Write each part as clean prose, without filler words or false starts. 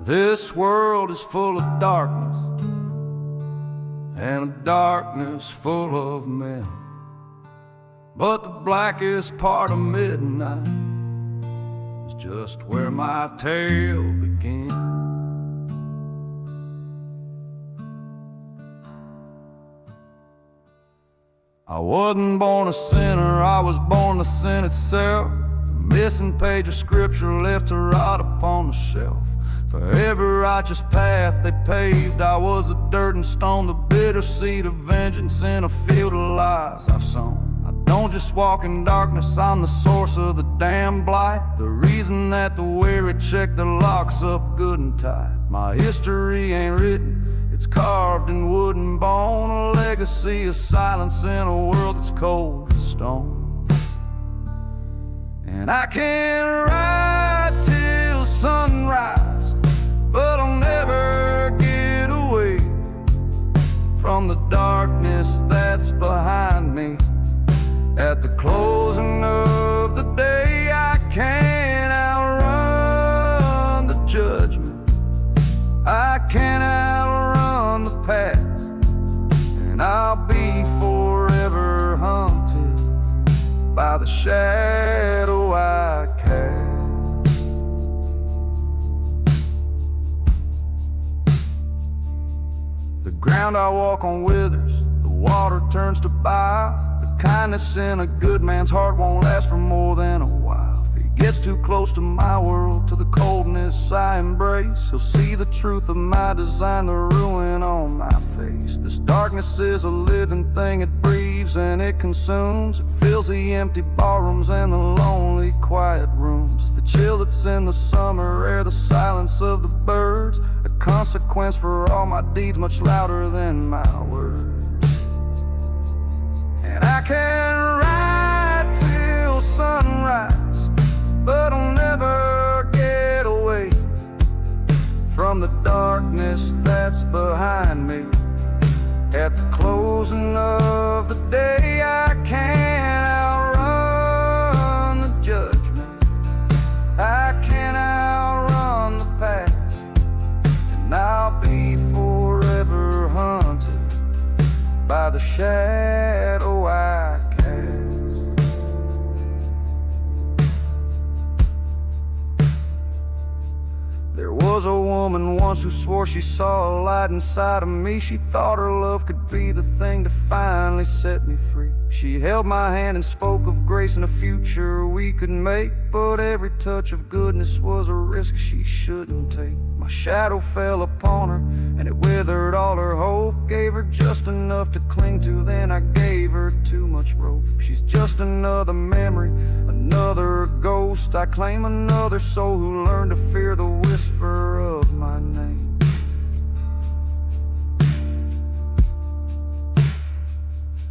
This world is full of darkness, and a darkness full of men. But the blackest part of midnight is just where my tale begins. I wasn't born a sinner, I was born to sin itself. The missing page of scripture left to rot upon the shelf. For every righteous path they paved, I was the dirt and stone, the bitter seed of vengeance in a field of lies I've sown. I don't just walk in darkness, I'm the source of the damn blight, the reason that the weary check their locks up good and tight. My history ain't written, it's carved in wood and bone, a legacy of silence in a world that's cold as stone. And I can ride till sunrise, but I'll never get away from the darkness that's behind me. At the closing of the day, I can't outrun the judgment, I can't outrun the past, and I'll be forever haunted by the shadow I cast. The ground I walk on withers, the water turns to bile. The kindness in a good man's heart won't last for more than a while. If he gets too close to my world, to the coldness I embrace, he'll see the truth of my design, the ruin on my face. This darkness is a living thing, it breathes and it consumes. It fills the empty ballrooms and the lonely quiet rooms. It's the chill that's in the summer air, the silence of the birds, a consequence for all my deeds much louder than my words. And I can ride till sunrise, but I'll never get away from the darkness that's behind me. At the closing of the day, I can't outrun the judgment, I can't outrun the past, and I'll be forever haunted by the shadow I cast. There was a woman once who swore she saw a light inside of me. She thought her love could be the thing to finally set me free. She held my hand and spoke of grace and a future we could make, but every touch of goodness was a risk she shouldn't take. My shadow fell upon her and it withered all her hope. Gave her just enough to cling to, then I gave her too much rope. She's just another memory, another ghost. I claim another soul who learned to fear the whisper of my name.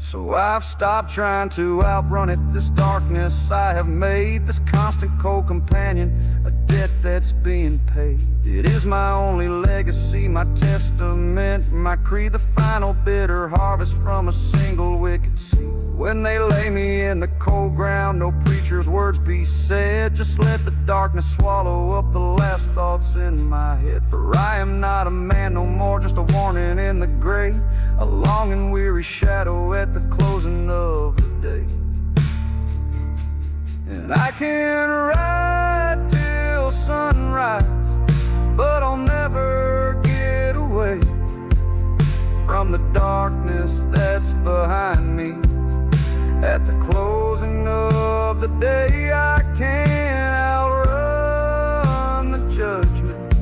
So I've stopped trying to outrun it, this darkness I have made, this constant co-companion, a debt that's being paid. It is my only legacy, my testament, my creed, the final bitter harvest from a single wicked seed. When they lay me in the cold ground, no preacher's words be said, just let the darkness swallow up the last thoughts in my head. For I am not a man no more, just a warning in the grave, a long and weary shadow at the closing of the day. And I can ride till sunrise, but I'll never get away from the darkness that's behind me. At the closing of the day, I can't outrun the judgment,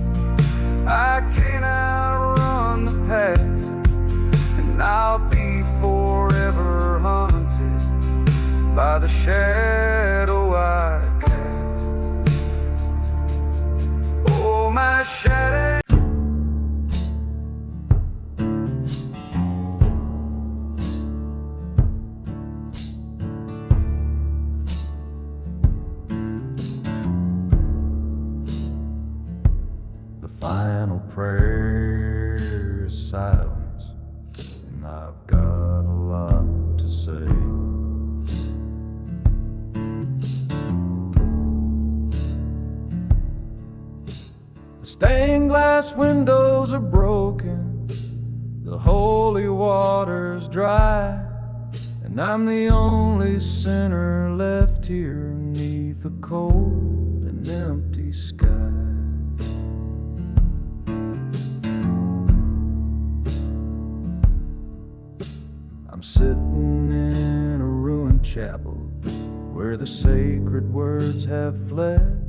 I can't outrun the past, and I'll be forever haunted by the shadow I cast. Oh, my shadow. The final prayer is silence, and I've got a lot to say. The stained glass windows are broken, the holy water's dry, and I'm the only sinner left here beneath a cold and empty sky. I'm sitting in a ruined chapel where the sacred words have fled.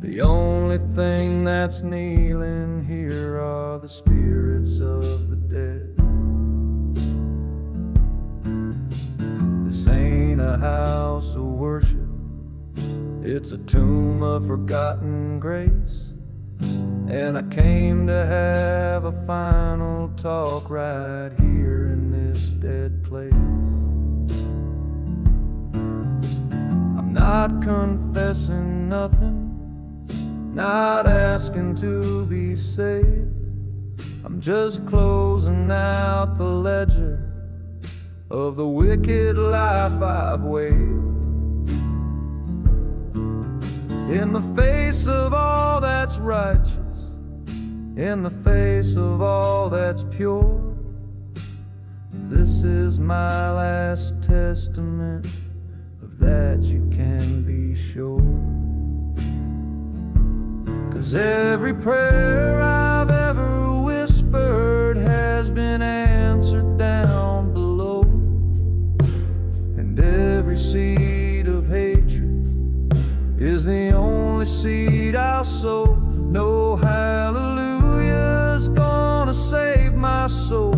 The only thing that's kneeling here are the spirits of the dead. This ain't a house of worship, it's a tomb of forgotten grace. And I came to have a final talk right here in this dead place. I'm not confessing nothing, not asking to be saved. I'm just closing out the ledger of the wicked life I've waved. In the face of all that's righteous, in the face of all that's pure, this is my last testament, of that you can be sure. 'Cause every prayer I've ever whispered has been answered down below, and every seed of hatred is the only seed I'll sow. No hallelujah's gonna save my soul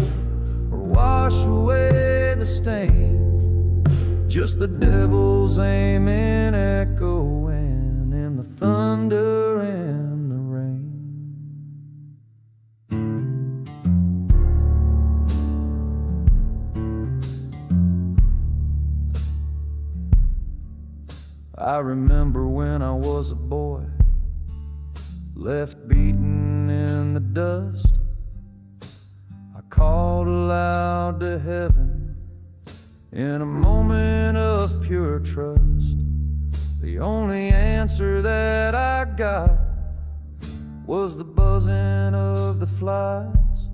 or wash away the stain, just the devil's aiming, echoing in the thunder and the rain. I remember when I was a boy, left beaten in the dust. I called aloud to heaven in a moment of pure trust. The only answer that I got was the buzzing of the flies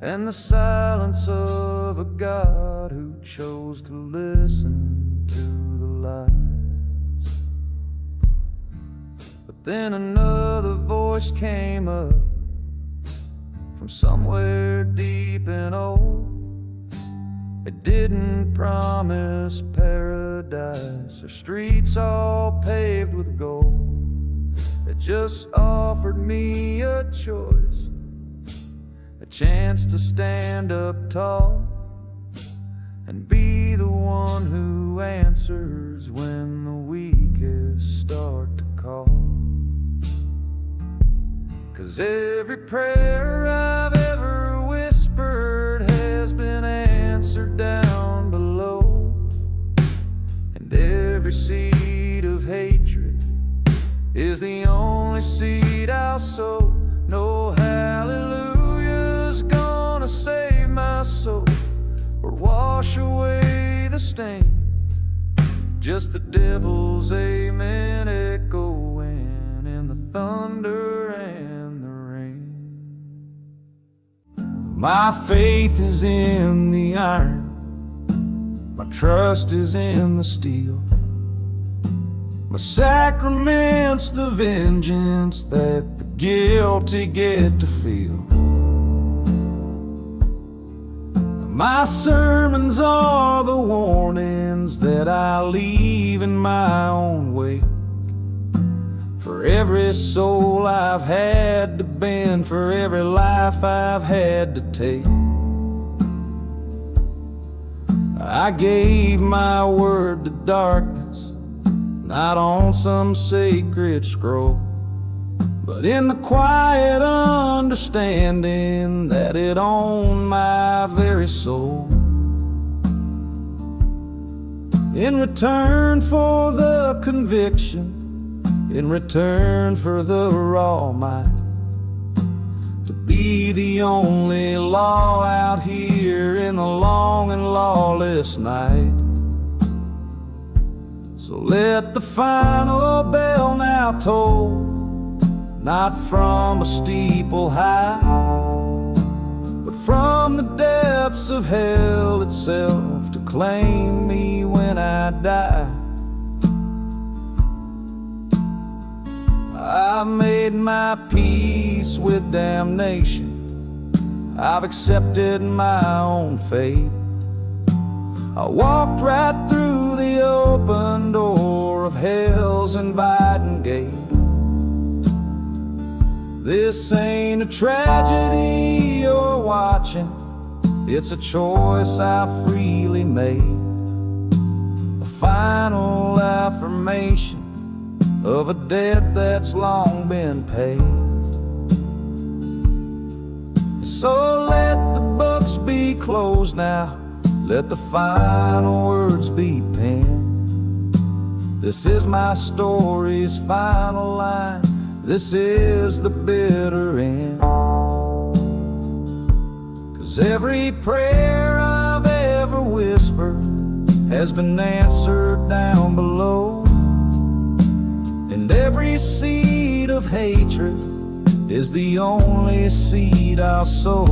and the silence of a God who chose to listen to the lies. But then another voice came up from somewhere deep and old. It didn't promise paradise or streets all paved with gold. It just offered me a choice, a chance to stand up tall and be the one who answers when the weakest start to call. 'Cause every prayer I've ever whispered has been answered down below, and every seed of hatred is the only seed I'll sow. No hallelujah's gonna save my soul or wash away the stain, just the devil's amen, echoing in the thunder and the rain. My faith is in the iron, my trust is in the steel, my sacrament's the vengeance that the guilty get to feel. My sermons are the warnings that I leave in my own wake, for every soul I've had to bend, for every life I've had to take. I gave my word to darkness, not on some sacred scroll, but in the quiet understanding that it owned my very soul. In return for the conviction, in return for the raw might, to be the only law out here in the long and lawless night. So let the final bell now toll, not from a steeple high, but from the depths of hell itself, to claim me when I die. I've made my peace with damnation. I've accepted my own fate. I walked right through the open door of hell's inviting gate. This ain't a tragedy you're watching, it's a choice I freely made, a final affirmation of a debt that's long been paid. So let the books be closed now, let the final words be penned. This is my story's final line, this is the bitter end. 'Cause every prayer I've ever whispered has been answered down below, and every seed of hatred is the only seed I'll sow.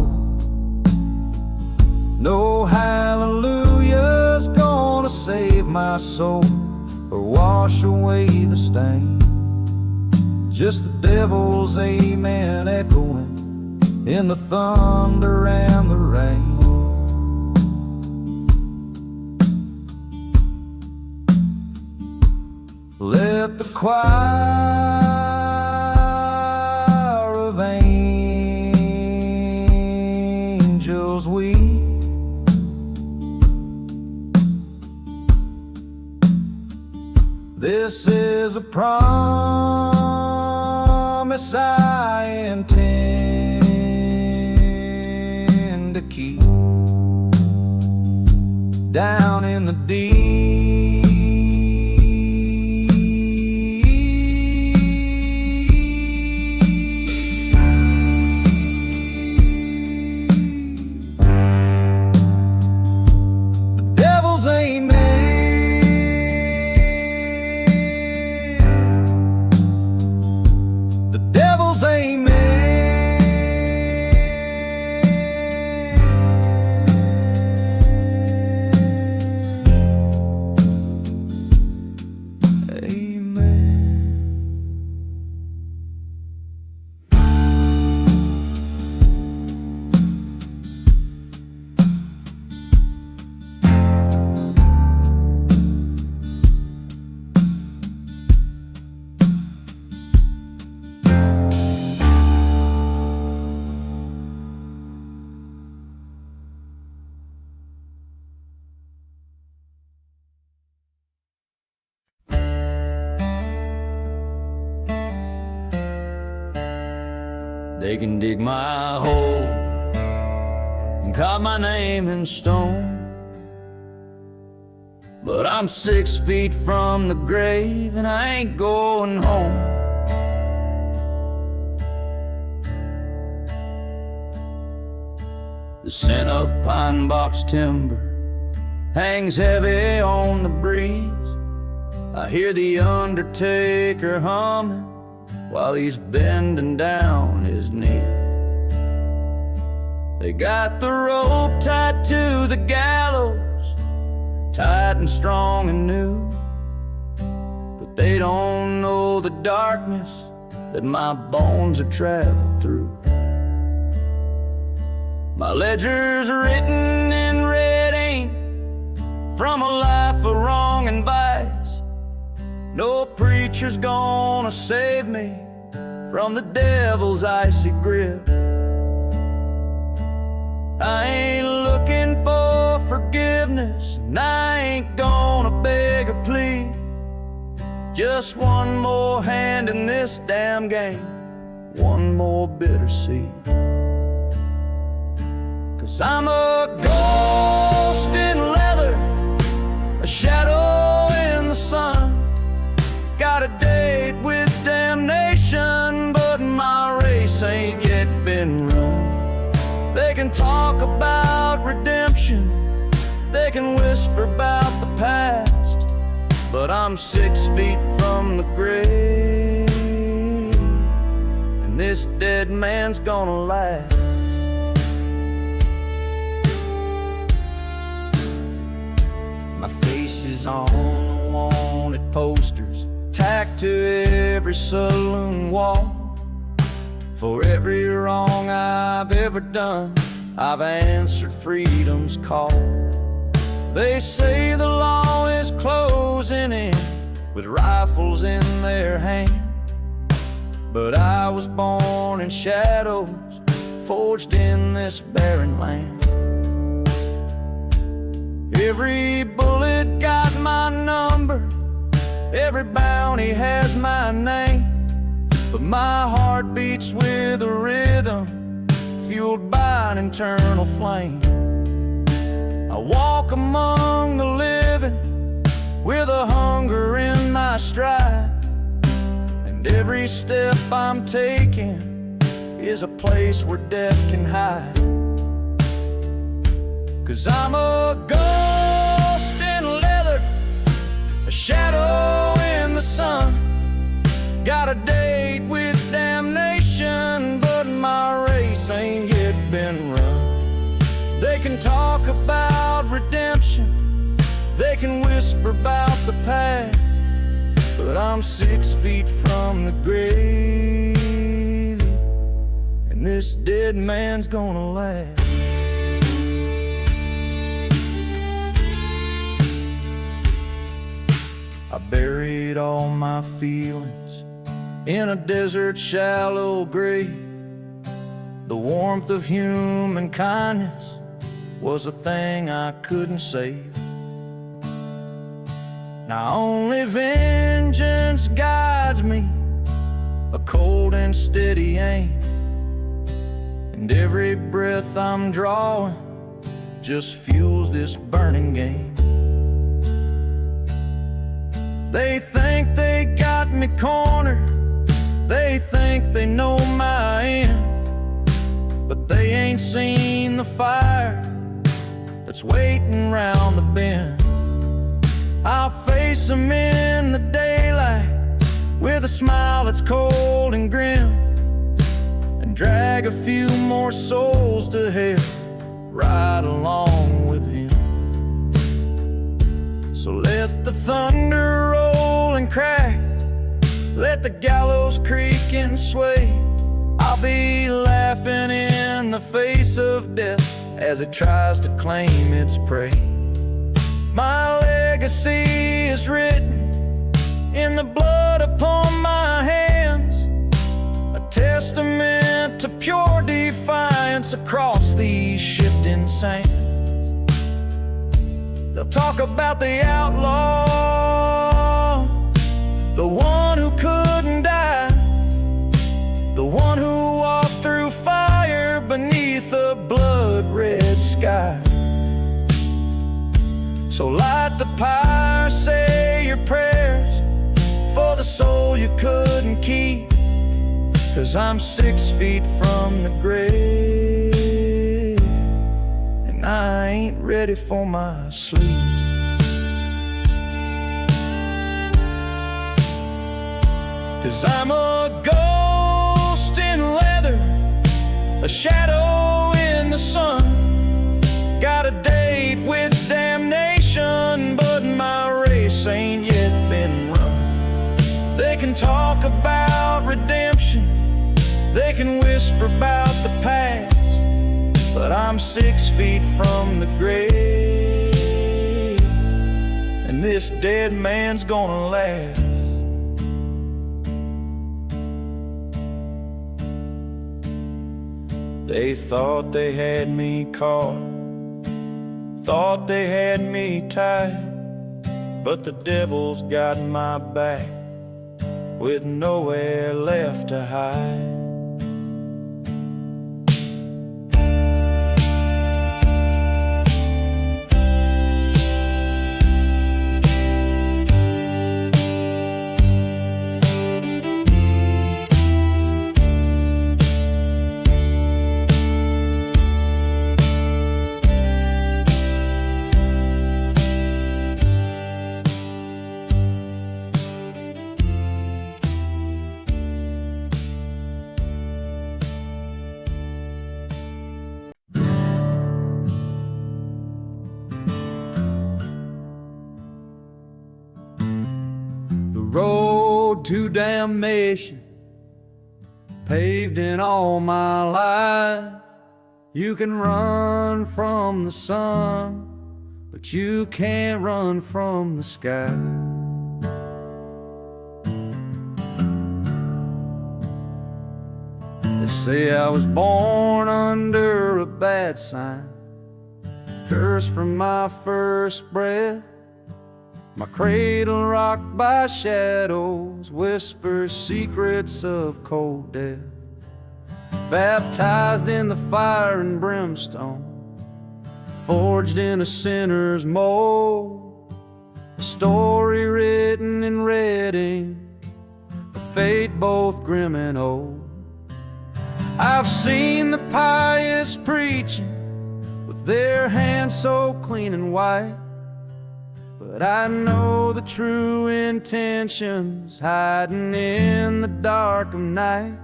No hallelujah's gonna save my soul or wash away the stain, just the devil's amen echoing in the thunder and the rain. Let the choir of angels weep. This is a promise I intend to keep. Down in the deep, they can dig my hole and carve my name in stone, but I'm 6 feet from the grave and I ain't going home. The scent of pine box timber hangs heavy on the breeze. I hear the undertaker humming while he's bending down his knee. They got the rope tied to the gallows, tight and strong and new, but they don't know the darkness that my bones are traveled through. My ledger's written in red ink from a life of wrong and vice. No preacher's gonna save me from the devil's icy grip. I ain't looking for forgiveness, and I ain't gonna beg or plead. Just one more hand in this damn game, one more bitter seed. 'Cause I'm a ghost in leather, a shadow in the sun. Got a date with damnation, but my race ain't yet been run. They can talk about redemption, they can whisper about the past, but I'm 6 feet from the grave, and this dead man's gonna laugh. My face is on the wanted posters, tacked to every saloon wall. For every wrong I've ever done, I've answered freedom's call. They say the law is closing in with rifles in their hand, but I was born in shadows, forged in this barren land. Every bullet got my number, every bounty has my name, but my heart beats with a rhythm fueled by an internal flame. I walk among the living with a hunger in my stride, and every step I'm taking is a place where death can hide. 'Cause I'm a ghost in leather, a shadow in the sun. Got a date with damnation, but my race ain't yet been run. They can talk about redemption, they can whisper about the past, but I'm 6 feet from the grave, and this dead man's gonna laugh. I buried all my feelings in a desert shallow grave. The warmth of human kindness was a thing I couldn't save. Now only vengeance guides me, a cold and steady aim, and every breath I'm drawing just fuels this burning game. They think they got me cornered, they think they know my end, but they ain't seen the fire that's waiting round the bend. I'll face them in the daylight with a smile that's cold and grim, and drag a few more souls to hell right along with him. So let the thunder roll and crack, let the gallows creak and sway. I'll be laughing in the face of death as it tries to claim its prey. My legacy is written in the blood upon my hands, a testament to pure defiance across these shifting sands. They'll talk about the outlaw, the one who couldn't die, the one who walked through fire beneath a blood-red sky. So light the pyre, say your prayers for the soul you couldn't keep, 'cause I'm 6 feet from the grave, and I ain't ready for my sleep. Cause I'm a ghost in leather, a shadow in the sun. Got a date with damnation, but my race ain't yet been run. They can talk about redemption, they can whisper about the past, but I'm 6 feet from the grave, and this dead man's gonna last. They thought they had me caught, thought they had me tied, but the devil's got my back with nowhere left to hide. to damnation, paved in all my lies. You can run from the sun, but you can't run from the sky. They say I was born under a bad sign, cursed from my first breath. My cradle rocked by shadows, whispers secrets of cold death. Baptized in the fire and brimstone, forged in a sinner's mold. A story written in red ink, a fate both grim and old. I've seen the pious preaching with their hands so clean and white, but I know the true intentions hiding in the dark of night.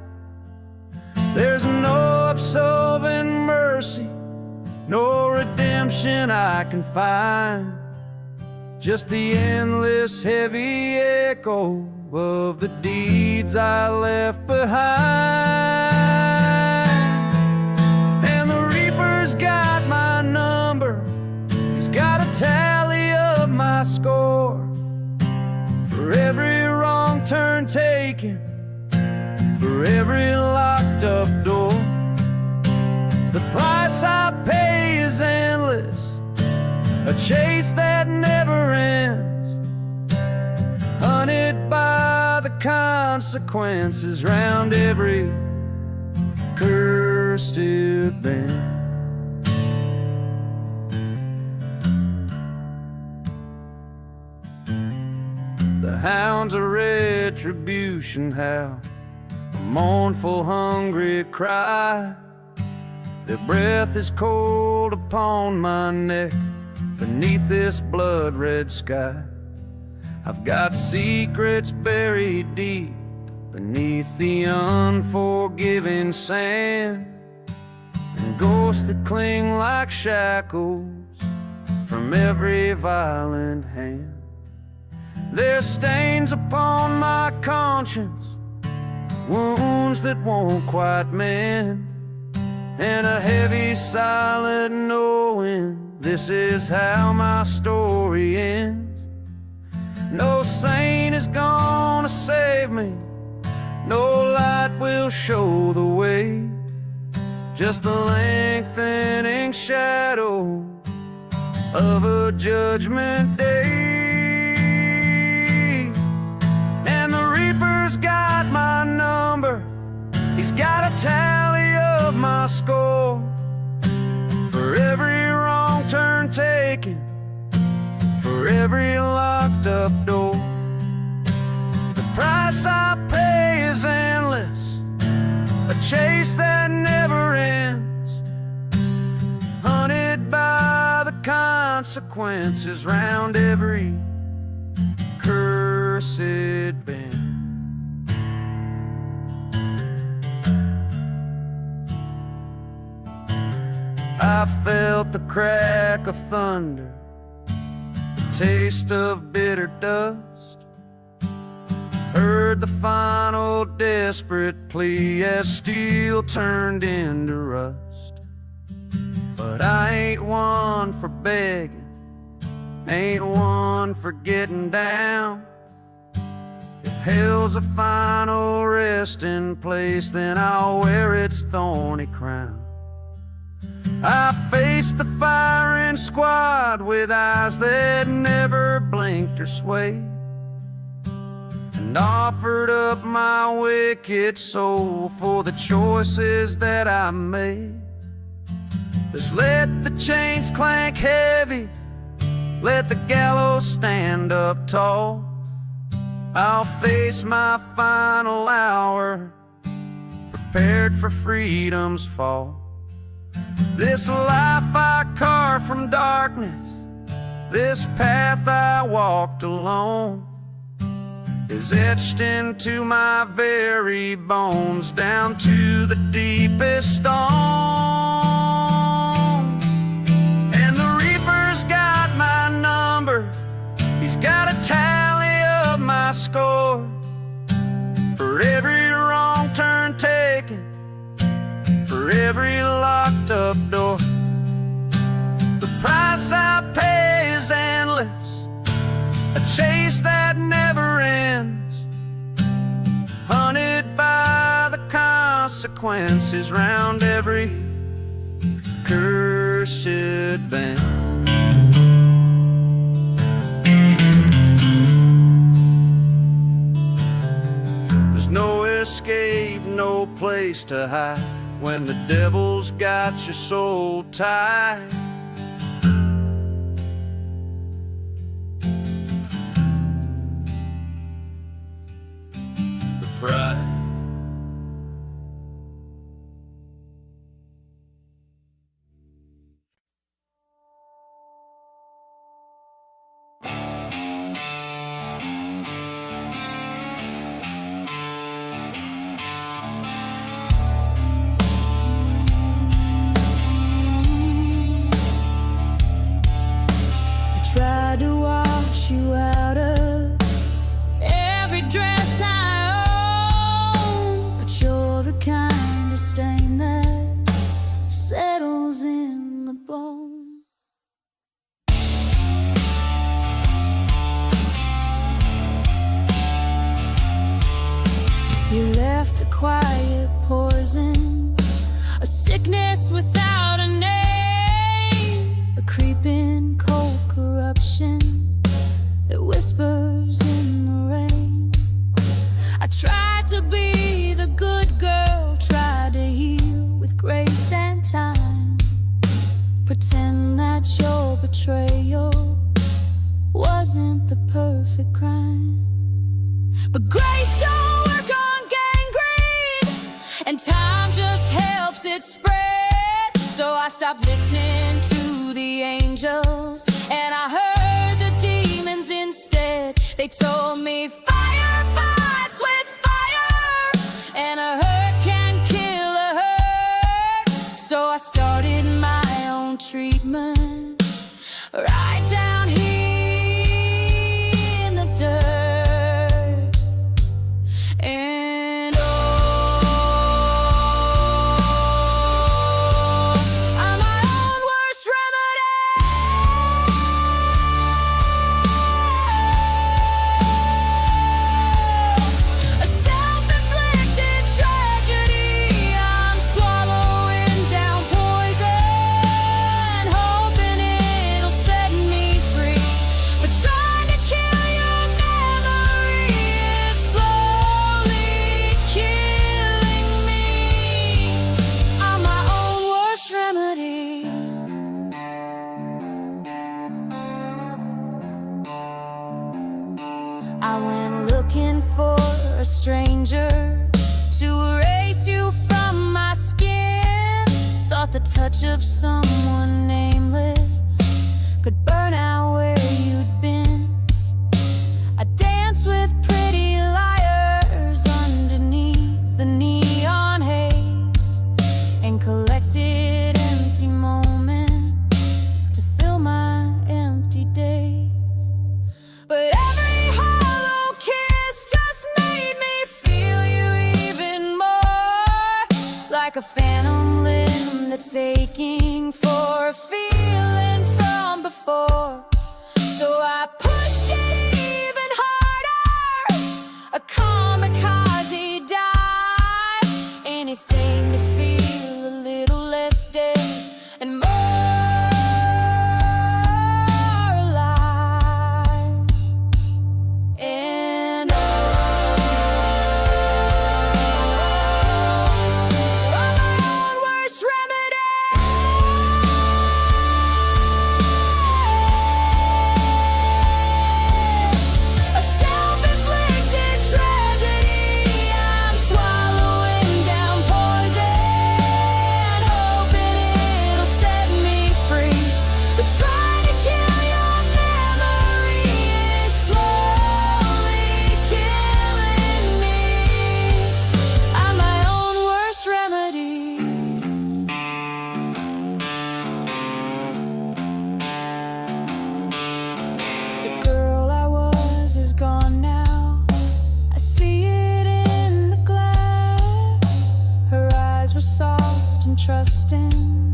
There's no absolving mercy, no redemption I can find, just the endless heavy echo of the deeds I left behind. And the Reaper's got my number, he's got a tally of my score. For every wrong turn taken, for every locked up door. The price I pay is endless, a chase that never ends, hunted by the consequences round every cursed bend. The hounds of retribution howl, a mournful, hungry cry. Their breath is cold upon my neck beneath this blood-red sky. I've got secrets buried deep beneath the unforgiving sand, and ghosts that cling like shackles from every violent hand. There's stains upon my conscience, wounds that won't quite mend, and a heavy silent knowing this is how my story ends. No saint is gonna save me, no light will show the way, just the lengthening shadow of a judgment day. And the Reaper's got my number, he's got a tally of my score. For every wrong turn taken, for every locked up door. The price I pay is endless, a chase that never ends, hunted by the consequences round every cursed bend. I felt the crack of thunder, the taste of bitter dust, heard the final desperate plea as steel turned into rust. But I ain't one for begging, ain't one for getting down. If hell's a final resting place, then I'll wear its thorny crown. I faced the firing squad with eyes that never blinked or swayed, and offered up my wicked soul for the choices that I made. Just let the chains clank heavy, let the gallows stand up tall. I'll face my final hour, prepared for freedom's fall. This life I carved from darkness, this path I walked alone, is etched into my very bones, down to the deepest stone. And the Reaper's got my number, he's got a tally of my score. for every locked up door. The price I pay is endless, a chase that never ends, hunted by the consequences round every cursed bend. There's no escape, no place to hide when the devil's got your soul tied. The pride. Tried to wash you out of every dress I own, but you're the kind of stain that settles in the bone. You left a quiet poison, a sickness without a name, a creeping cold corruption that whispers in the rain. I tried to be the good girl, tried to heal with grace and time, pretend that your betrayal wasn't the perfect crime. But grace don't work on gangrene, and time just helps it spread. So I stopped listening to the angels, and I heard the demons instead. They told me fire fights with fire, and a hurt can kill a hurt. So I started my own treatment right down here in the dirt. And I'm my own worst remedy. A self-inflicted tragedy. I'm swallowing down poison, hoping it'll set me free. But trying to kill your memory is slowly killing me. I'm my own worst remedy. I went looking for a stranger to erase you from my skin. Thought the touch of someone nameless could burn out where you'd been. I danced with pretty liars underneath the neon haze, and collected empty moments to fill my empty days. But every hollow kiss just made me feel you even more, like a phantom limb that's aching for a feeling from before. So I pushed it even harder, a kamikaze dive, anything to feel a little less dead and more alive. And I'm my own worst remedy. words were soft and trusting,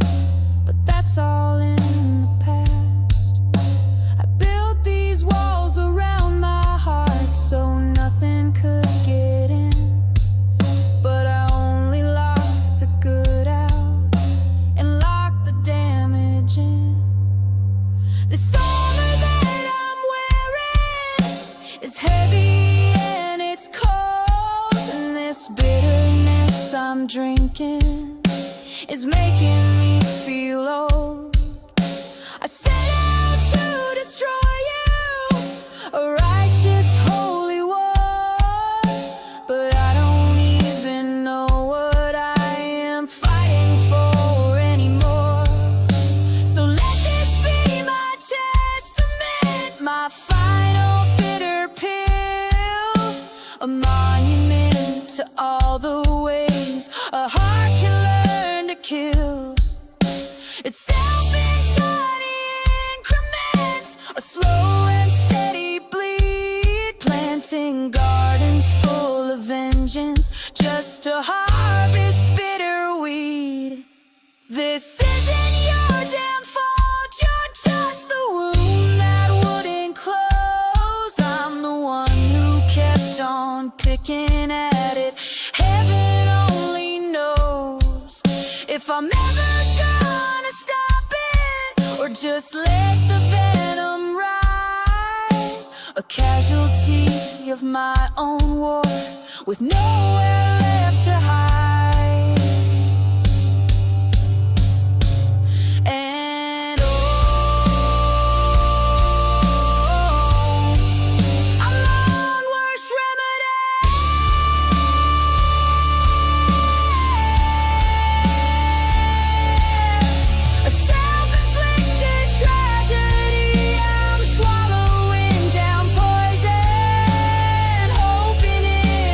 but that's all in the past. I built these walls around my heart so nothing could get in, but I only locked the good out and locked the damage in. This armor that I'm wearing is heavy and it's cold, and this bitterness I'm drinking is making me feel old. I set out to destroy you, a righteous holy war, but I don't even know what I am fighting for anymore. So let this be my testament, my final bitter pill, a monument to all the ways a heart can learn to kill. It's self in tiny increments, a slow and steady bleed, planting gardens full of vengeance just to harvest bitter weed. This isn't your damn fault, you're just the wound that wouldn't close. I'm the one who kept on picking at it. Heaven only knows if I'm ever gonna stop it or just let the venom ride. A casualty of my own war with nowhere left to hide. And I'm my own worst remedy. A self-inflicted tragedy, I'm swallowing down poison, hoping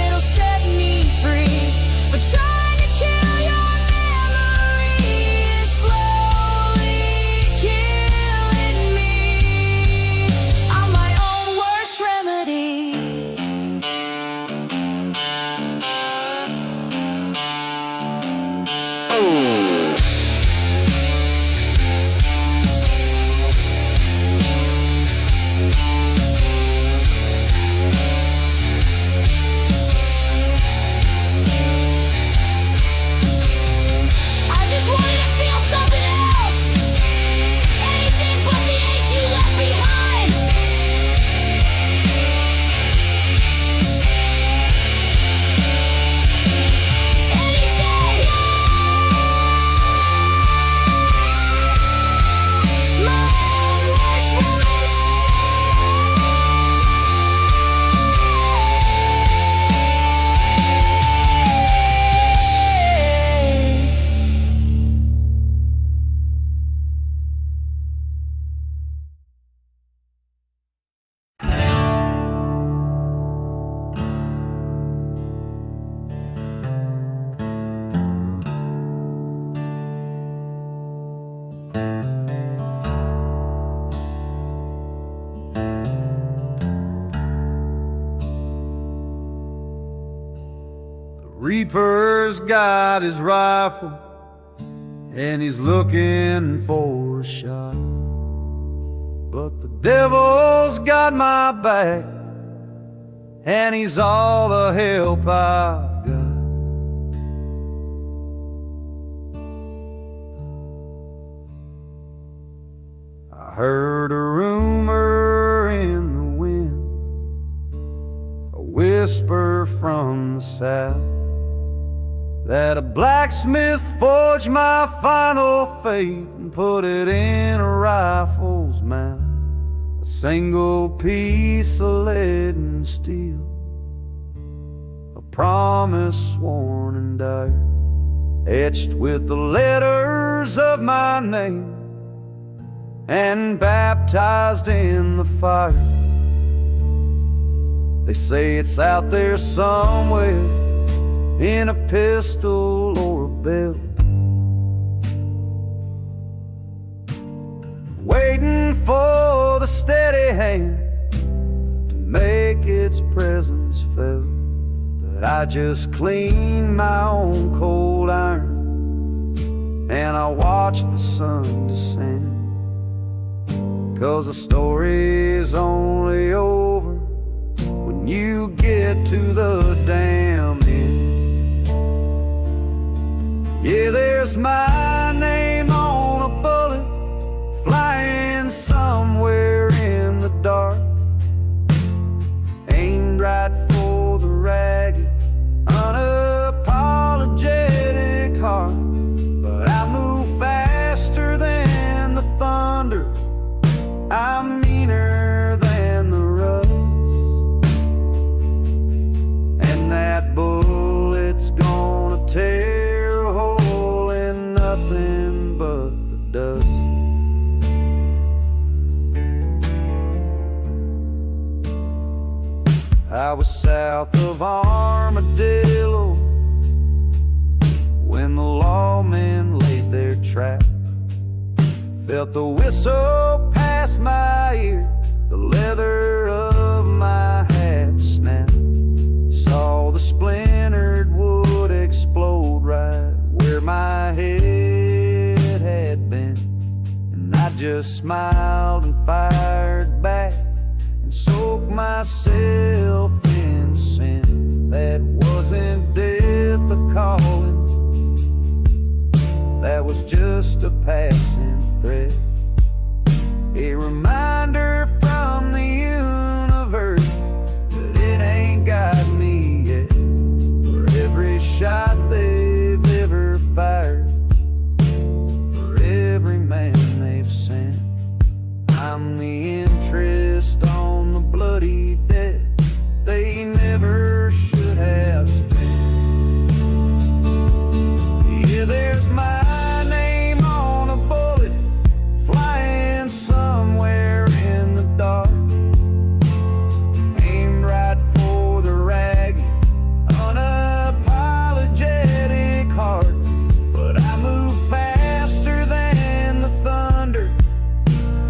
it'll set me free. But trying to kill your memory is slowly killing me. I'm my own worst remedy. I just wanted to feel something else, anything but the ache you left behind. Anything. My own worst remedy. Reaper's got his rifle and he's looking for a shot, but the devil's got my back and he's all the help I've got. I heard a rumor in the wind, a whisper from the south, that a blacksmith forged my final fate and put it in a rifle's mouth. A single piece of lead and steel, a promise sworn and dire, etched with the letters of my name and baptized in the fire. They say it's out there somewhere in a pistol or a belt, waiting for the steady hand to make its presence felt. But I just clean my own cold iron watch the sun descend. 'Cause the story's only over when you get to the damn end. Yeah, there's my name on a bullet flying somewhere in the dark, aimed right for the ragged, unapologetic heart. But I move faster than the thunder, I'm meaner than the rust, and that bullet's gonna tear a hole in nothing but the dust. I was south of Armadillo when the lawmen laid their trap. Felt the whistle pass my ear, the leather of my hat snap. Saw the splintered wood explode right where my head had been, and I just smiled and fired back and soaked myself in sin. That wasn't death a calling, that was just a passing thread, a reminder from the universe that it ain't got me yet. For every shot they've ever fired, for every man they've sent, I'm the interest on the bloody debt they never should have spent. Yeah, there's my name on a bullet flying somewhere in the dark, aimed right for the ragged, unapologetic heart. But I move faster than the thunder,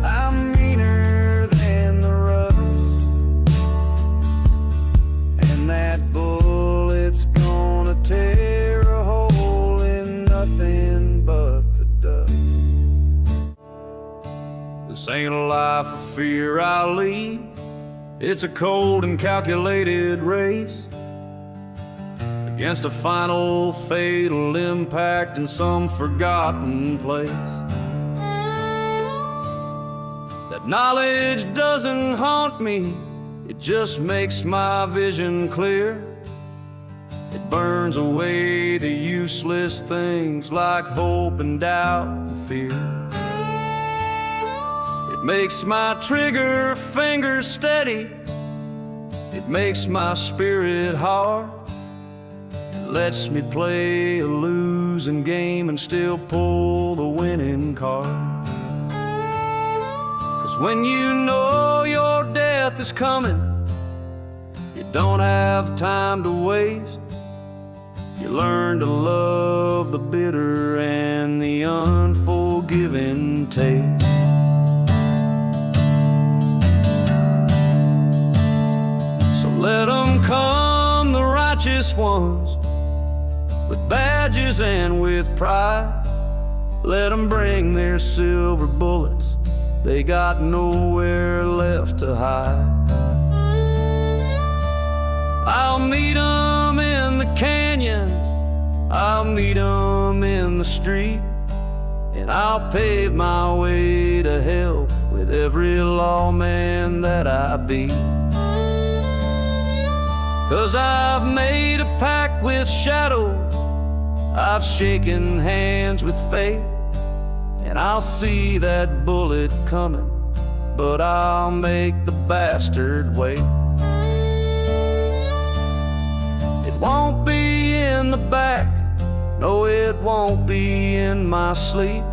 I'm meaner than the rust, and that bullet's gonna tear a hole in nothing but the dust. This ain't a life of fear I lead, it's a cold and calculated race against a final fatal impact in some forgotten place. That knowledge doesn't haunt me, it just makes my vision clear. It burns away the useless things like hope and doubt and fear. It makes my trigger fingers steady, it makes my spirit hard. It lets me play a losing game and still pull the winning card. 'Cause when you know your death is coming, you don't have time to waste. You learn to love the bitter and the unforgiving taste. So let them come, the righteous ones, with badges and with pride. Let them bring their silver bullets, they got nowhere left to hide. I'll meet 'em in the canyon, I'll meet 'em in the street, and I'll pave my way to hell with every lawman that I beat. 'Cause I've made a pact with shadows, I've shaken hands with fate, and I'll see that bullet coming, but I'll make the bastard wait. It won't be in the back, no, it won't be in my sleep.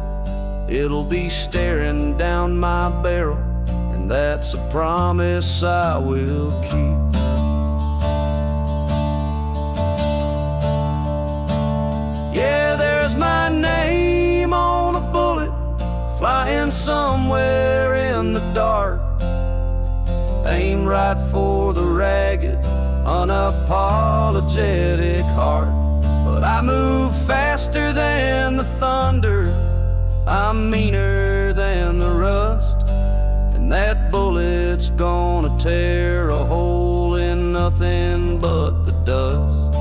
It'll be staring down my barrel, and that's a promise I will keep. Yeah, there's my name on a bullet flying somewhere in the dark, aim right for the ragged, unapologetic heart. But I move faster than the thunder, I'm meaner than the rust, and that bullet's gonna tear a hole in nothing but the dust.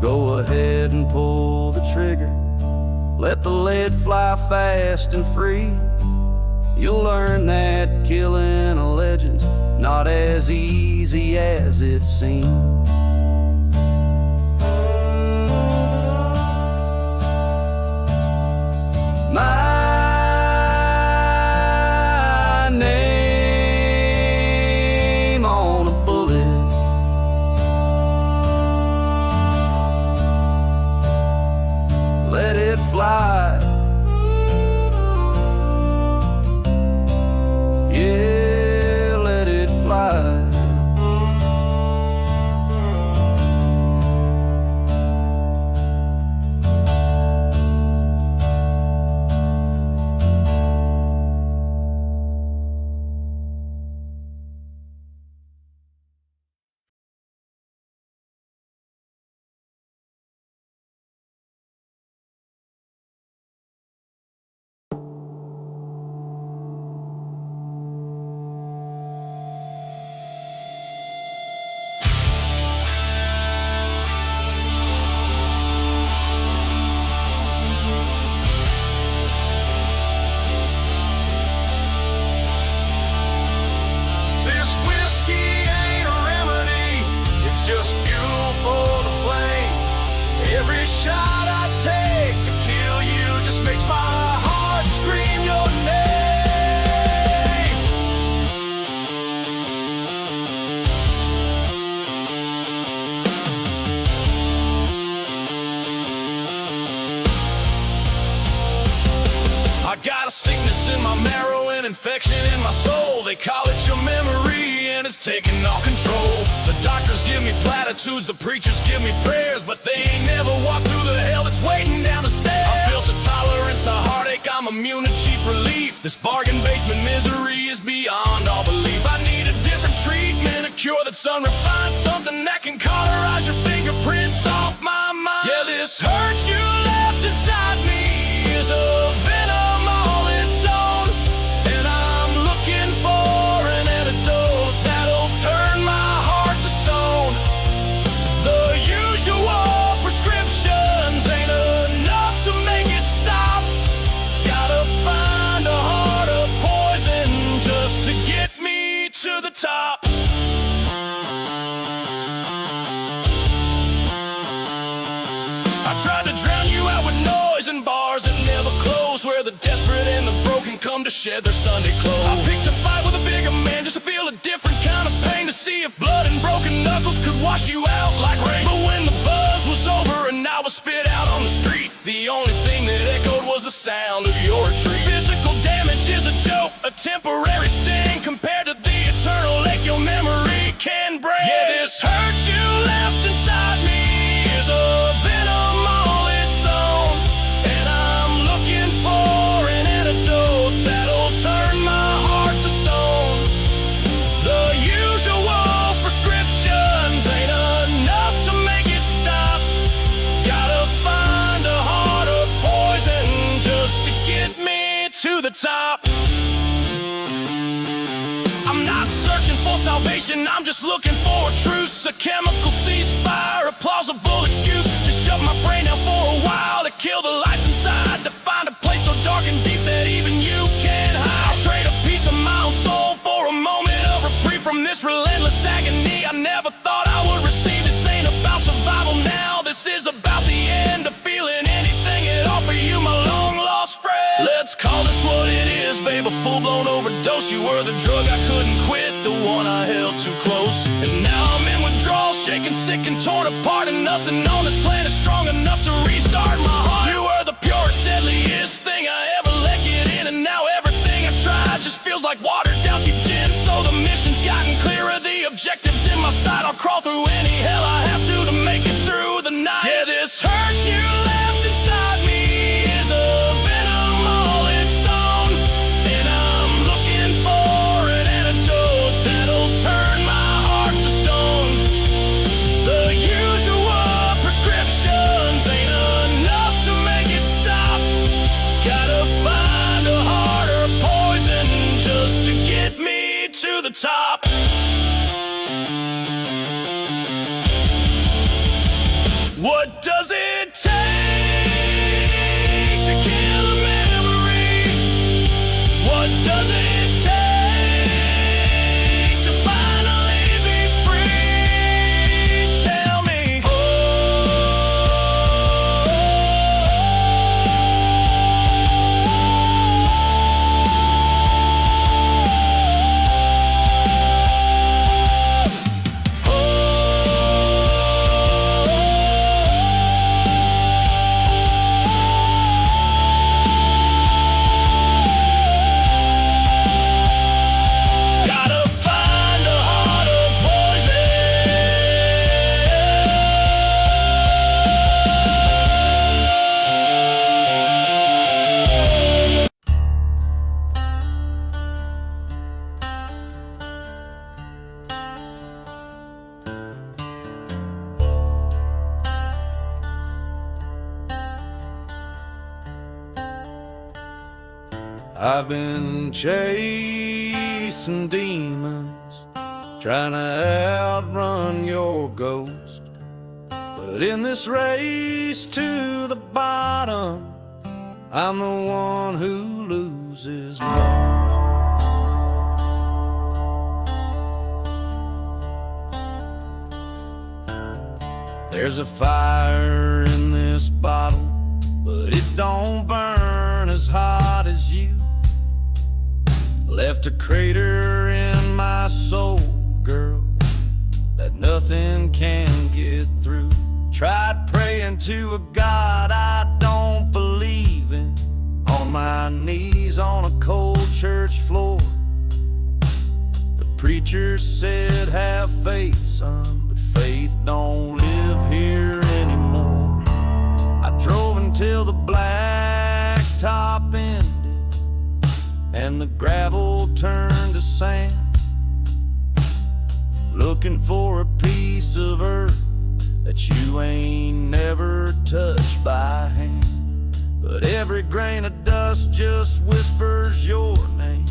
Go ahead and pull the trigger, let the lead fly fast and free. You'll learn that killing a legend's not as easy as it seems. My name on a bullet, let it fly. Yeah, let it fly. Infection in my soul, they call it your memory, and it's taking all control. The doctors give me platitudes, the preachers give me prayers, but they ain't never walked through the hell that's waiting down the stairs. I'm built a tolerance to heartache, I'm immune to cheap relief. This bargain basement misery is beyond all belief. I need a different treatment, a cure that's unrefined, something that can cauterize your fingerprints off my mind. Yeah, this hurt you left inside me is a venom all its own, and I'm looking for an antidote that'll turn my heart to stone. The usual prescriptions ain't enough to make it stop. Gotta find a heart of poison just to get me to the top. I tried to drown you out with noise and bars that never close, where the desperate and the broken come to shed their Sunday clothes. I picked a fight with a bigger man just to feel a different kind of pain, to see if blood and broken knuckles could wash you out like rain. But when the buzz was over and I was spit out on the street, the only thing that echoed was the sound of your retreat. Physical damage is a joke, a temporary sting compared to the eternal ache your memory can bring. Yeah, this hurt you left inside me is a venom all its own, and I'm looking for an antidote that'll turn my heart to stone. The usual prescriptions ain't enough to make it stop. Gotta find a heart of poison just to get me to the top. I'm not searching for salvation, I'm just looking for a truce, a chemical ceasefire, a plausible excuse to shut my brain down for a while, to kill the lights inside, to find a place so dark and deep that even you can't hide. I'll trade a piece of my own soul for a moment of reprieve from this relentless agony I never thought I would receive. This ain't about survival now, this is about the end of feeling anything at all for you, my long lost friend. Let's call this what it is, babe, a full-blown overdose. You were the drug I couldn't quit, the one I held too close, and now I'm in withdrawal, shaking, sick and torn apart, and nothing on this planet strong enough to restart my heart. You were the purest, deadliest thing I ever let get in, and now everything I tried just feels like watered down cheap gin. So the mission's gotten clearer, the objective's in my sight. I'll crawl through any hell I have to make it through the night. Yeah, this hurt you left inside me is a venom all its own, and I'm looking for an antidote that'll turn my heart to stone. The usual prescriptions ain't enough to make it stop. I've been chasing demons, trying to outrun your ghost. But in this race to the bottom, I'm the one who loses most. There's a fire in this bottle, but it don't burn as hot as you. Left a crater in my soul, girl, that nothing can get through. Tried praying to a God I don't believe in, on my knees on a cold church floor. The preacher said, have faith, son, but faith don't live here anymore. I drove until the blacktop ended and the gravel turned to sand, looking for a piece of earth that you ain't never touched by hand. But every grain of dust just whispers your name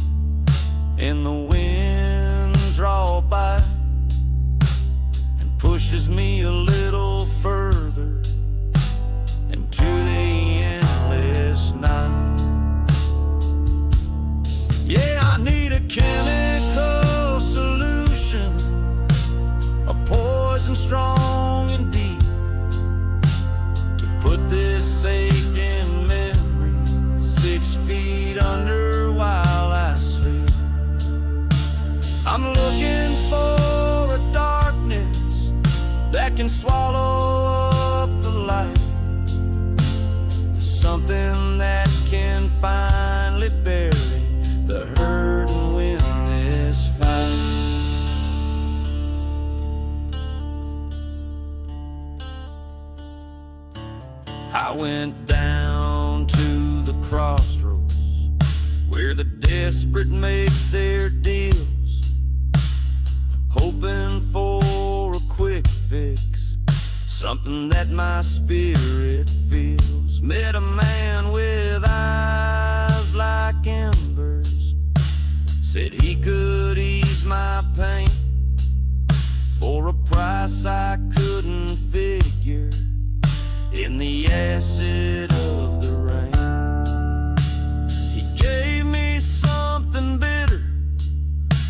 in the wind's raw bite, and pushes me a little further into the endless night. Yeah, I need a chemical solution, a poison strong and deep, to put this aching memory 6 feet under while I sleep. I'm looking for a darkness that can swallow up the light, something that can finally bury the hurt and win this fight. I went down to the crossroads where the desperate make their deals, hoping for a quick fix, something that my spirit feels. Met a man with eyes like embers, said he could ease my pain for a price I couldn't figure in the acid of the rain. He gave me something bitter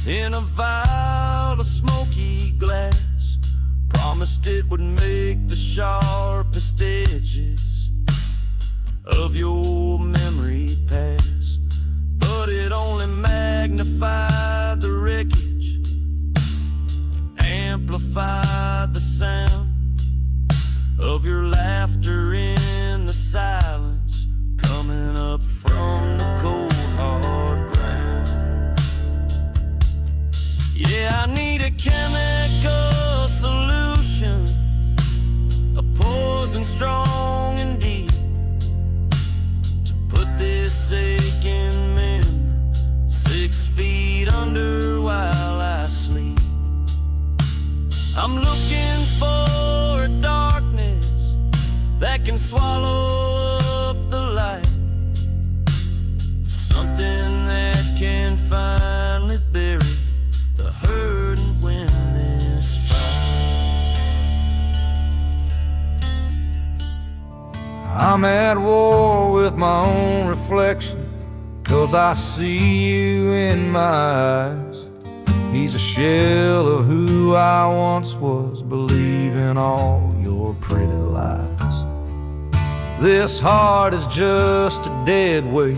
in a vial of smoky glass, promised it would make the sharpest edges of your memory pass, but it only magnified the wreckage, amplified the sound of your laughter in the silence, coming up from the cold hard ground. Yeah, I need a chemical solution, a poison strong and deep, to put this aching memory 6 feet under while I sleep. I'm looking for a darkness that can swallow up the light, something that can finally bury the hurt and win this fight. I'm at war with my own reflection, 'cause I see you in my eyes. He's a shell of who I once was, believing all your pretty lies. This heart is just a dead weight,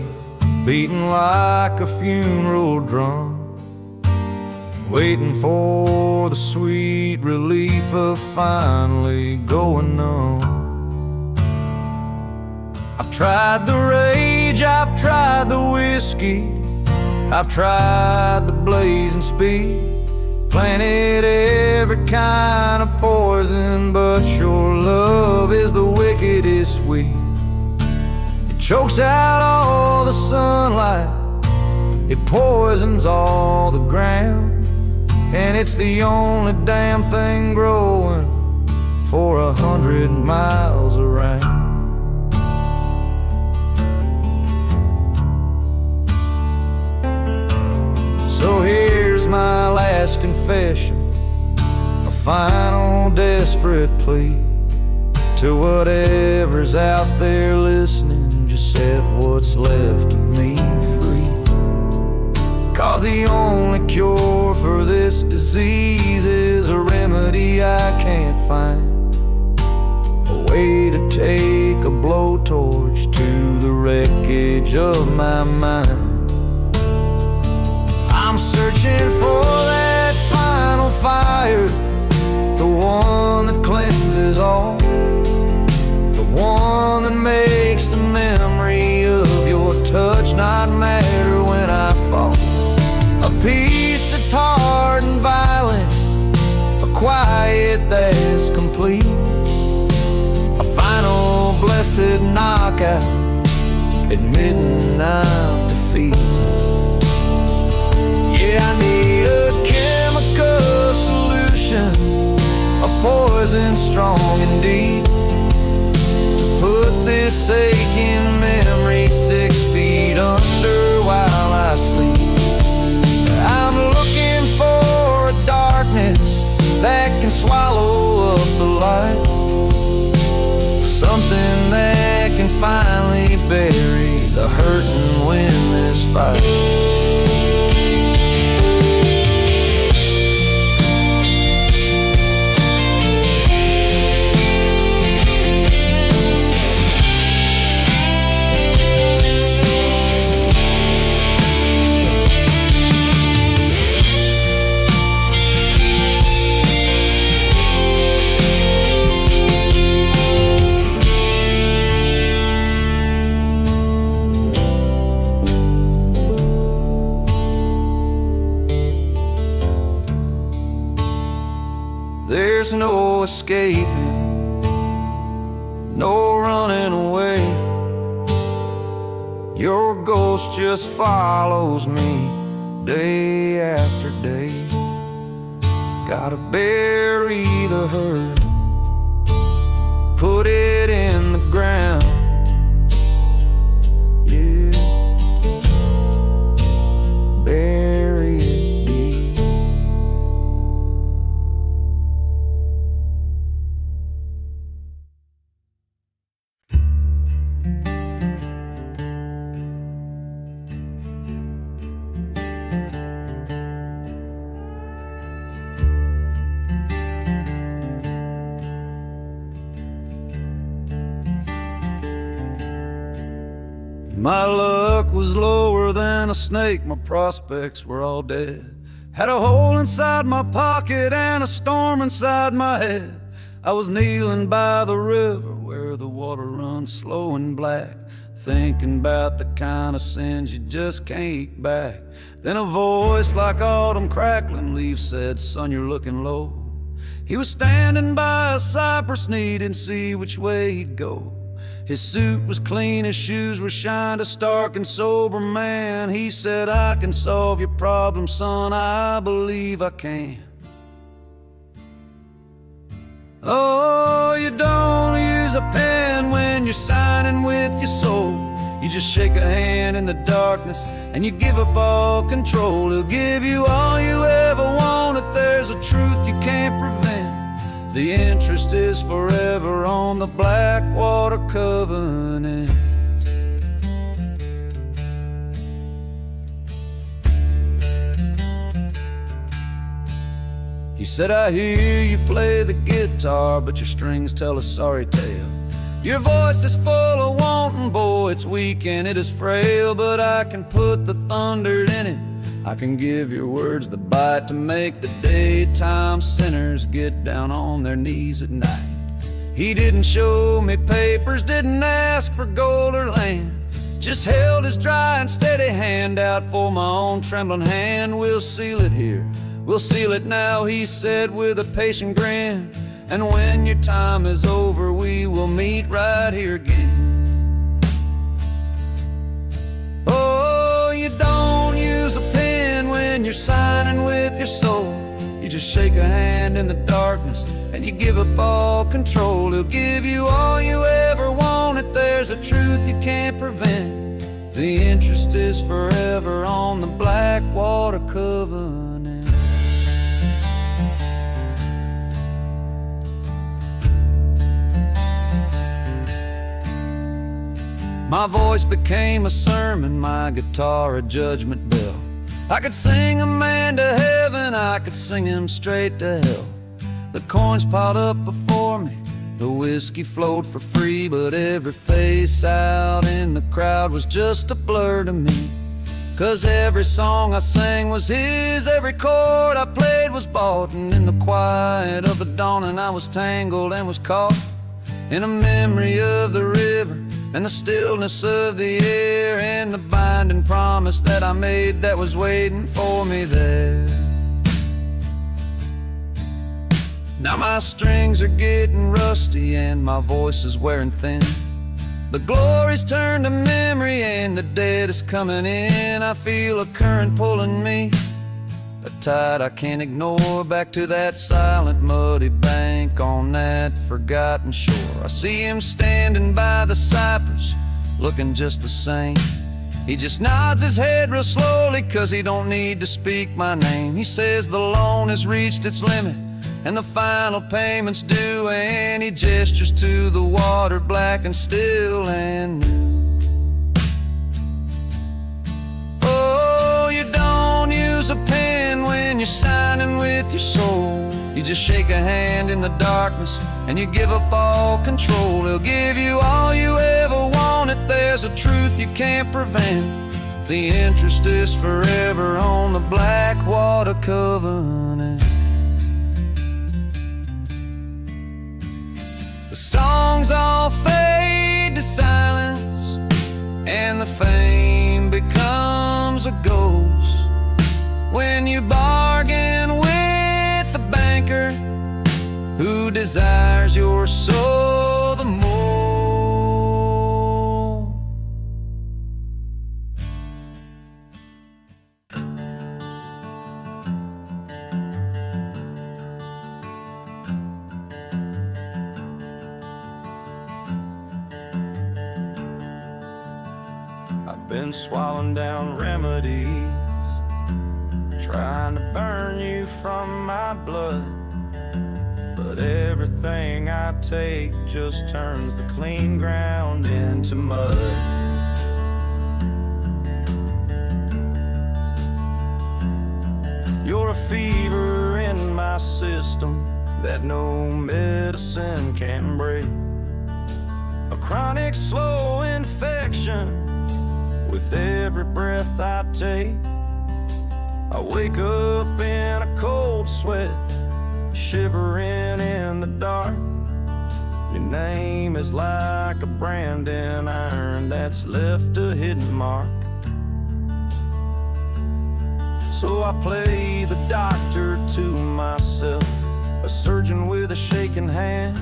beating like a funeral drum, waiting for the sweet relief of finally going numb. I've tried the rage, I've tried the whiskey, I've tried the blazing speed, planted every kind of poison, but your love is the wickedest weed. It chokes out all the sunlight, it poisons all the ground, and it's the only damn thing growing for 100 miles around. final desperate plea to whatever's out there listening, just set what's left of me free. 'Cause the only cure for this disease is a remedy I can't find, a way to take a blowtorch to the wreckage of my mind. I'm searching for that final fire, the one that cleanses all, the one that makes the memory of your touch not matter when I fall. A peace that's hard and violent, a quiet that's complete, a final blessed knockout, admitting I'm defeated. Yeah, I need a chemical solution, a poison strong and deep, to put this aching memory 6 feet under while I sleep. I'm looking for a darkness that can swallow up the light, something that can finally bury the hurt and win this fight. There's no escaping, no running away. Your ghost just follows me day after day. Gotta bury the hurt, put it in the ground. Yeah, bury it. My luck was lower than a snake, my prospects were all dead. Had a hole inside my pocket and a storm inside my head. I was kneeling by the river where the water runs slow and black, thinking about the kind of sins you just can't back. Then a voice like autumn crackling leaves said, "Son, you're looking low." He was standing by a cypress and he didn't see which way he'd go. His suit was clean, his shoes were shined, a stark and sober man. He said, "I can solve your problem, son, I believe I can." Oh, you don't use a pen when you're signing with your soul. You just shake a hand in the darkness and you give up all control. He'll give you all you ever wanted, there's a truth you can't prevent. The interest is forever on the Blackwater covenant. He said, "I hear you play the guitar, but your strings tell a sorry tale. Your voice is full of wanting, boy, it's weak and it is frail, but I can put the thunder in it. I can give your words the bite to make the daytime sinners get down on their knees at night." He didn't show me papers, didn't ask for gold or land, just held his dry and steady hand out for my own trembling hand. "We'll seal it here, we'll seal it now," he said with a patient grin. "And when your time is over, we will meet right here again." Oh, you don't use a pen when you're signing with your soul. You just shake a hand in the darkness and you give up all control. He'll give you all you ever wanted, there's a truth you can't prevent. The interest is forever on the Blackwater covenant. My voice became a sermon, my guitar a judgment bell. I could sing a man to heaven, I could sing him straight to hell. The coins piled up before me, the whiskey flowed for free, but every face out in the crowd was just a blur to me. 'Cause every song I sang was his, every chord I played was bought. And in the quiet of the dawning I was tangled and was caught in a memory of the river and the stillness of the air, and the binding promise that I made that was waiting for me there. Now my strings are getting rusty and my voice is wearing thin. The glory's turned to memory and the dead is coming in. I feel a current pulling me, a tide I can't ignore, back to that silent muddy bank on that forgotten shore. I see him standing by the cypress, looking just the same. He just nods his head real slowly, 'cause he don't need to speak my name. He says the loan has reached its limit and the final payment's due, and he gestures to the water, black and still and new. Oh, you don't use a pen when you're signing with your soul. You just shake a hand in the darkness and you give up all control. He'll give you all you ever wanted, there's a truth you can't prevent. The interest is forever on the Blackwater covenant. The songs all fade to silence and the fame becomes a ghost when you bargain with the banker who desires your soul the most. I've been swallowing down remedies, trying to burn you from my blood, but everything I take just turns the clean ground into mud. You're a fever in my system that no medicine can break, a chronic slow infection with every breath I take. I wake up in a cold sweat, shivering in the dark. Your name is like a branding iron that's left a hidden mark. So I play the doctor to myself, a surgeon with a shaking hand,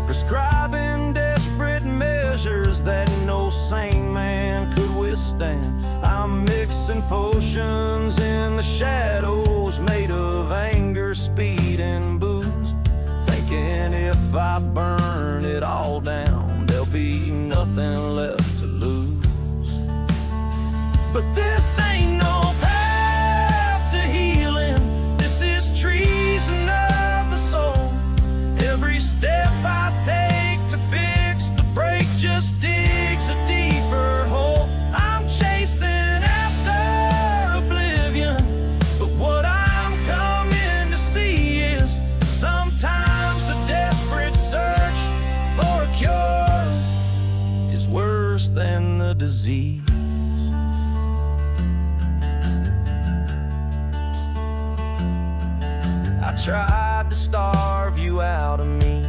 prescribing desperate measures that no sane man could withstand. I'm mixing potions in the shadows made of anger, speed, and booze, thinking if I burn it all down, there'll be nothing left to lose. But this ain't no path to healing, this is treason of the soul. Every step I take to fix the break just digs a deeper hole. I'm chasing after oblivion, but what I'm coming to see is sometimes the desperate search for a cure is worse than the disease. I tried to starve you out of me,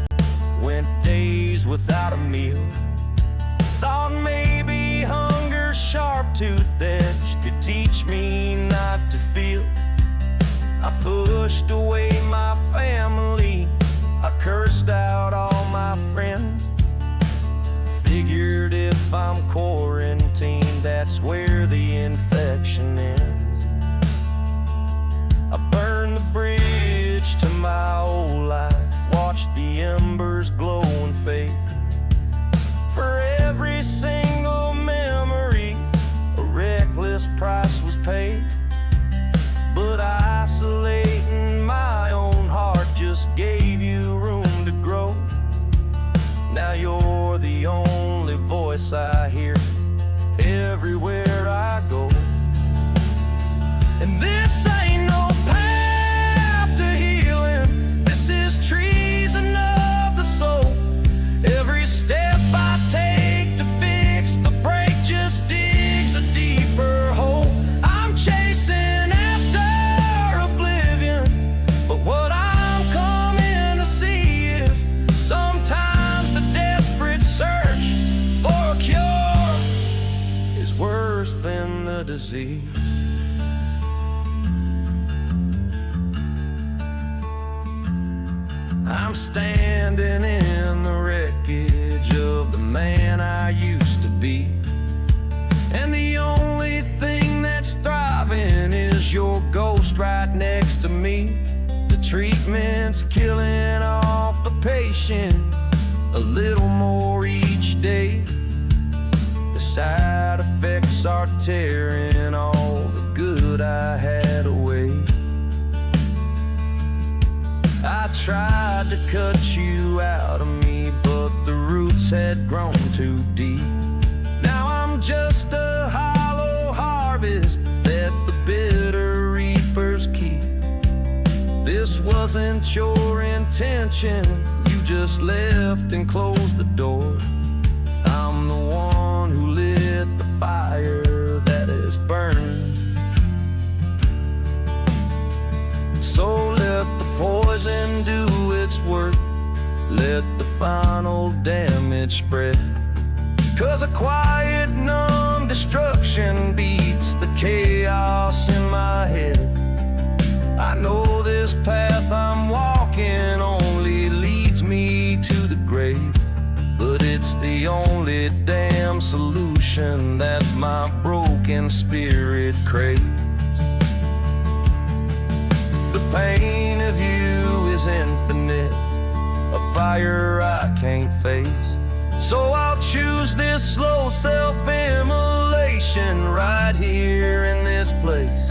went days without a meal, thought maybe hunger, sharp-toothed edge could teach me not to feel. I pushed away my family, I cursed out all my friends, figured if I'm quarantined, that's where the infection ends. I burned the bridge to my old life, watched the embers glow and fade. For every single memory, a reckless price was paid. But isolating my own heart just gave you room to grow. Now you're the only voice voice I hear everywhere I go. And this ain't no path to healing, this is treason of the soul. Every step I take to fix the break just digs a deeper hole. I'm chasing after oblivion, but what I'm coming to see is sometimes the desperate search for a cure is worse than the disease. I'm standing in the wreckage of the man I used to be, and the only thing that's thriving is your ghost right next to me. The treatment's killing off the patient a little more each day. The side effects are tearing all the good I had away. I tried to cut you out of me, but the roots had grown too deep. Now I'm just a hollow harvest that the bitter reapers keep. This wasn't your intention, you just left and closed the door. I'm the one who lit the fire that is burned. So let the poison do its work, let the final damage spread. 'Cause a quiet, numb destruction beats the chaos in my head. I know this path I'm walking only leads me to the grave, but it's the only damn solution that my broken spirit craves. The pain of you is infinite, a fire I can't face. So I'll choose this slow self-immolation right here in this place.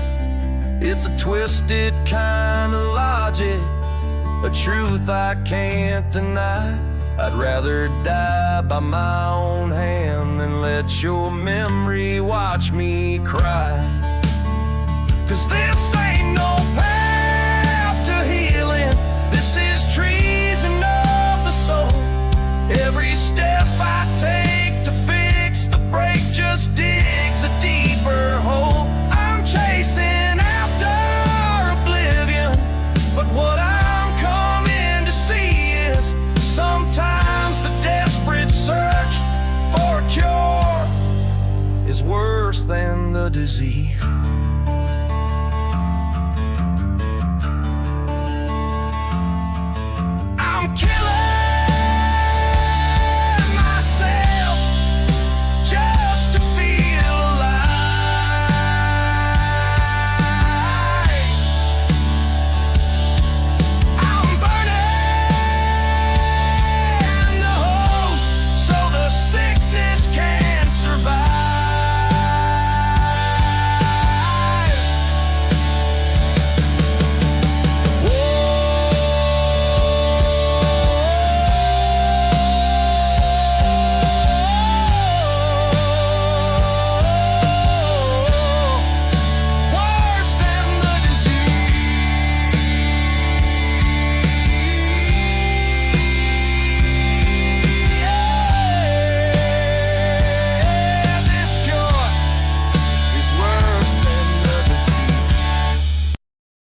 It's a twisted kind of logic, a truth I can't deny. I'd rather die by my own hand than let your memory watch me cry. 'Cause this ain't no path to healing, this is treason of the soul. Every step I take to fix the break just digs a deeper hole. I'm chasing after oblivion, but what I'm coming to see is sometimes the desperate search for a cure is worse than the disease.